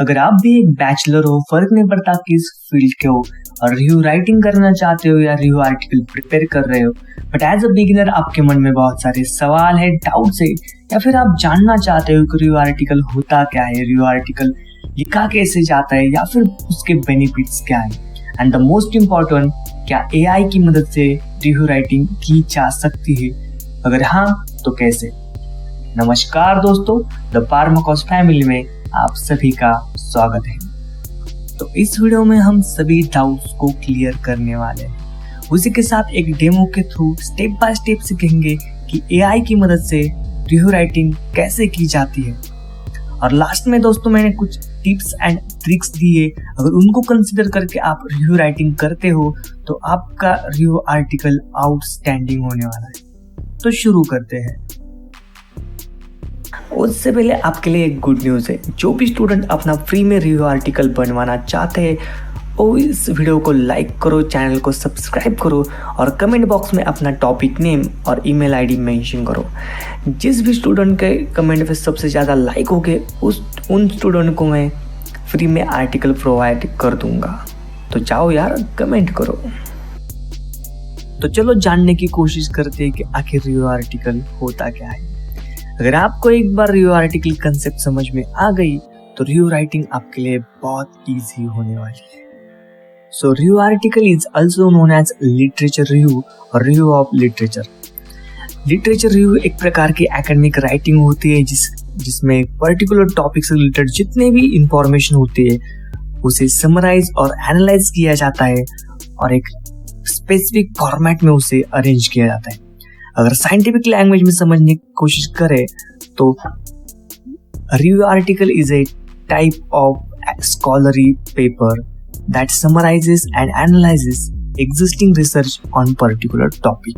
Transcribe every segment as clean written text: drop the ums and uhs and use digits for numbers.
अगर आप भी एक बैचलर हो, फर्क नहीं पड़ता किस फील्ड के हो, और रिव्यू राइटिंग करना चाहते हो या रिव्यू आर्टिकल प्रिपेयर कर रहे हो, बट एज अ बिगिनर आपके मन में बहुत सारे सवाल है, डाउट्स है, या फिर आप जानना चाहते हो कि रिव्यू आर्टिकल होता क्या है, रिव्यू आर्टिकल लिखा कैसे जाता है, या फिर उसके बेनिफिट्स क्या है, एंड द मोस्ट इम्पॉर्टेंट, क्या एआई की मदद से रिव्यू राइटिंग की जा सकती है? अगर हाँ तो कैसे? नमस्कार दोस्तों, द पार्माकॉस फैमिली में आप सभी का स्वागत है। तो इस वीडियो में हम सभी डाउट्स को क्लियर करने वाले हैं। उसी के साथ एक डेमो के थ्रू स्टेप बाय स्टेप सीखेंगे कि एआई की मदद से रिव्यू राइटिंग कैसे की जाती है। और लास्ट में दोस्तों मैंने कुछ टिप्स एंड ट्रिक्स दिए, अगर उनको कंसिडर करके आप रिव्यू राइटिंग करते हो तो आपका रिव्यू आर्टिकल आउटस्टैंडिंग होने वाला है। तो शुरू करते हैं। उससे पहले आपके लिए एक गुड न्यूज़ है। जो भी स्टूडेंट अपना फ्री में रिव्यू आर्टिकल बनवाना चाहते हैं वो इस वीडियो को लाइक करो, चैनल को सब्सक्राइब करो और कमेंट बॉक्स में अपना टॉपिक नेम और ईमेल आईडी मेंशन करो। जिस भी स्टूडेंट के कमेंट पे सबसे ज़्यादा लाइक हो गए उन स्टूडेंट को मैं फ्री में आर्टिकल प्रोवाइड कर दूंगा। तो जाओ यार, कमेंट करो। तो चलो जानने की कोशिश करते हैं कि आखिर रिव्यू आर्टिकल होता क्या है। अगर आपको एक बार रिव्यू आर्टिकल कंसेप्ट समझ में आ गई तो रिव्यू राइटिंग आपके लिए बहुत इजी होने वाली है। So review article is also known as literature review और review of literature. Literature review एक प्रकार की एकेडमिक राइटिंग होती है जिसमें पर्टिकुलर टॉपिक से रिलेटेड जितने भी इंफॉर्मेशन होती है उसे समराइज और एनालाइज किया जाता है और एक स्पेसिफिक फॉर्मेट में उसे अरेंज किया जाता है। अगर साइंटिफिक लैंग्वेज में समझने की कोशिश करें तो review article is a type of scholarly paper that summarises and analyses existing research on particular topic.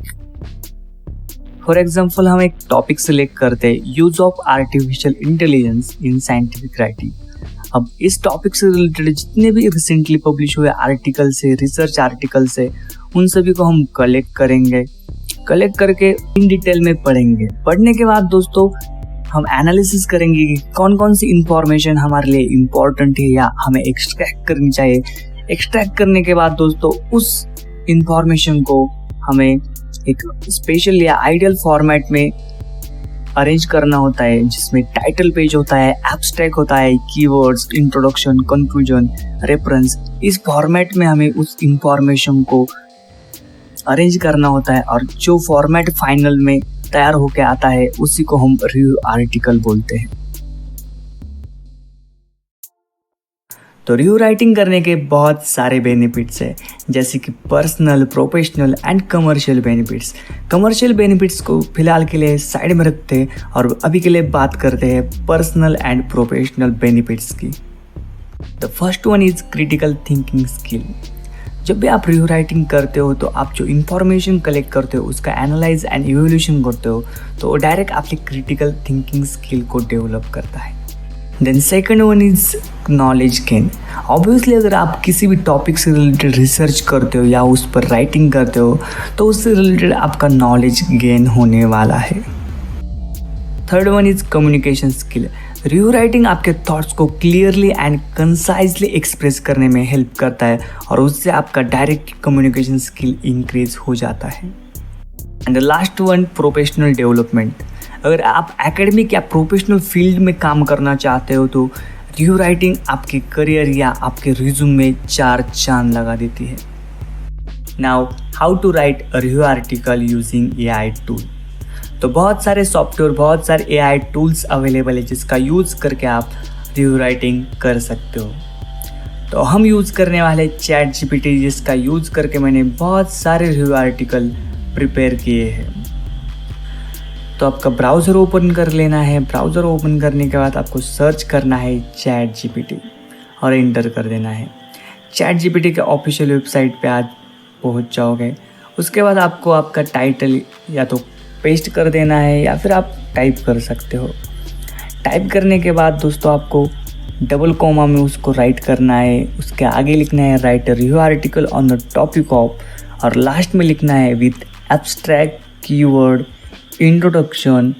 For example, हम एक टॉपिक सिलेक्ट करते हैं, use of artificial intelligence in scientific writing. अब इस टॉपिक से रिलेटेड जितने भी रिसेंटली पब्लिश हुए आर्टिकल से, रिसर्च आर्टिकल से, उन सभी को हम कलेक्ट करेंगे। कलेक्ट करके इन डिटेल में पढ़ेंगे। पढ़ने के बाद दोस्तों हम एनालिसिस करेंगे कि कौन कौन सी इंफॉर्मेशन हमारे लिए इम्पोर्टेंट है या हमें एक्सट्रैक्ट करनी चाहिए। एक्सट्रैक्ट करने के बाद दोस्तों उस इंफॉर्मेशन को हमें एक स्पेशल या आइडियल फॉर्मेट में अरेंज करना होता है, जिसमें टाइटल पेज होता है, एब्स्ट्रैक्ट होता है, कीवर्ड्स, इंट्रोडक्शन, कंक्लूजन, रेफरेंस। इस फॉर्मेट में हमें उस इंफॉर्मेशन को अरेंज करना होता है और जो फॉर्मेट फाइनल में तैयार होके आता है उसी को हम रिव्यू आर्टिकल बोलते हैं। तो रिव्यू राइटिंग करने के बहुत सारे बेनिफिट्स हैं, जैसे कि personal, professional and commercial benefits. Commercial benefits को फिलहाल के लिए साइड में रखते हैं और अभी के लिए बात करते हैं पर्सनल एंड प्रोफेशनल बेनिफिट्स की। The first one is critical thinking skill. जब भी आप रिव्यू राइटिंग करते हो तो आप जो इन्फॉर्मेशन कलेक्ट करते हो उसका एनालाइज एंड इवोल्यूशन करते हो तो वो डायरेक्ट आपकी क्रिटिकल थिंकिंग स्किल को डेवलप करता है। Then second one is knowledge gain. Obviously अगर आप किसी भी टॉपिक से रिलेटेड रिसर्च करते हो या उस पर राइटिंग करते हो तो उससे रिलेटेड आपका नॉलेज गेन होने वाला है। Third one is communication skill. Review writing आपके थॉट्स को क्लियरली एंड कंसाइजली एक्सप्रेस करने में हेल्प करता है और उससे आपका डायरेक्ट कम्युनिकेशन स्किल इंक्रीज हो जाता है। And the last one, professional development. अगर आप एकेडमिक या प्रोफेशनल फील्ड में काम करना चाहते हो तो रिव्यू राइटिंग आपके करियर या आपके रिज्यूम में 4 चांद लगा देती है। Now how to write a review article using AI tool. तो बहुत सारे सॉफ्टवेयर, बहुत सारे एआई टूल्स अवेलेबल है जिसका यूज़ करके आप रिव्यू राइटिंग कर सकते हो। तो हम यूज़ करने वाले चैट जीपीटी, जिसका यूज़ करके मैंने बहुत सारे रिव्यू आर्टिकल प्रिपेयर किए हैं। तो आपका ब्राउज़र ओपन कर लेना है। ब्राउज़र ओपन करने के बाद आपको सर्च करना है चैट जीपीटी और एंटर कर देना है। चैट जीपीटी के ऑफिशियल वेबसाइट पे आज पहुंच जाओगे। उसके बाद आपको आपका टाइटल या तो पेस्ट कर देना है या फिर आप टाइप कर सकते हो। टाइप करने के बाद दोस्तों आपको डबल कॉमा में उसको राइट करना है। उसके आगे लिखना है right a review article on the topic of, और लास्ट में लिखना है with abstract, keyword, introduction,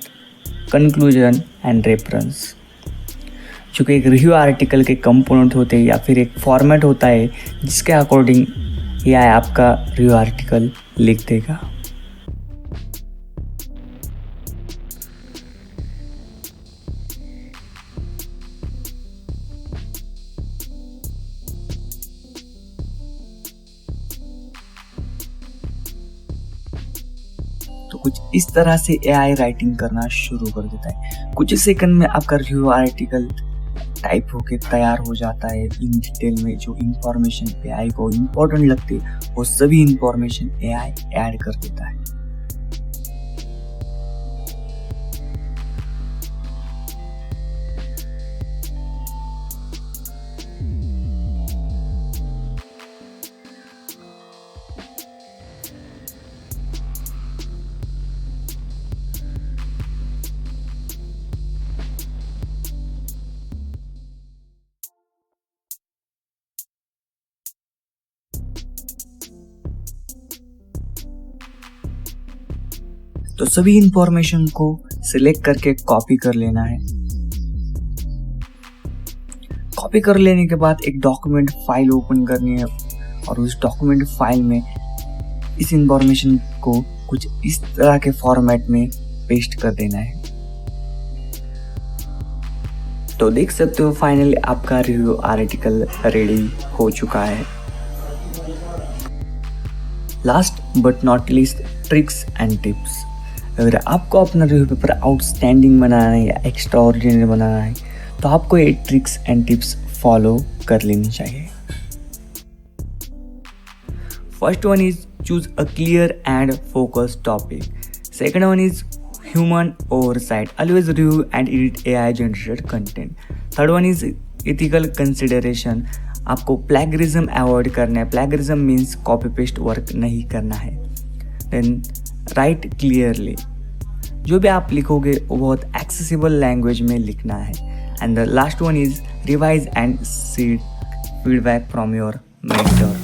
conclusion and reference. जो कि एक रिव्यू आर्टिकल के कंपोनेंट होते हैं या फिर एक फॉर्मेट होता है जिसके अकॉर्डिंग एआई आपका रिव्यू आर्टिकल लिख देगा। तो कुछ इस तरह से एआई राइटिंग करना शुरू कर देता है। कुछ ही सेकंड में आपका रिव्यू आर्टिकल टाइप होके तैयार हो जाता है। इन डिटेल में जो इंफॉर्मेशन एआई को इम्पोर्टेंट लगती है वो सभी इंफॉर्मेशन एआई ऐड कर देता है। तो सभी इंफॉर्मेशन को सिलेक्ट करके कॉपी कर लेना है। कॉपी कर लेने के बाद एक डॉक्यूमेंट फाइल ओपन करनी है और उस डॉक्यूमेंट फाइल में इस इंफॉर्मेशन को कुछ इस तरह के फॉर्मेट में पेस्ट कर देना है। तो देख सकते हो फाइनली आपका रिव्यू आर्टिकल रेडी हो चुका है। Last but not least, tricks and tips. अगर आपको अपना रिव्यू पेपर आउटस्टैंडिंग बनाना है या एक्स्ट्रा ऑर्डिनरी बनाना है तो आपको ये ट्रिक्स एंड टिप्स फॉलो कर लेनी चाहिए। First one is choose a clear and focused topic. Second one is human oversight, always review and edit AI generated content. Third one is ethical consideration, आपको plagiarism avoid करना है। Plagiarism means copy paste work नहीं करना है। Then right clearly, जो भी आप लिखोगे वो बहुत एक्सेसिबल लैंग्वेज में लिखना है। And the last one is revise and seek feedback from your mentor.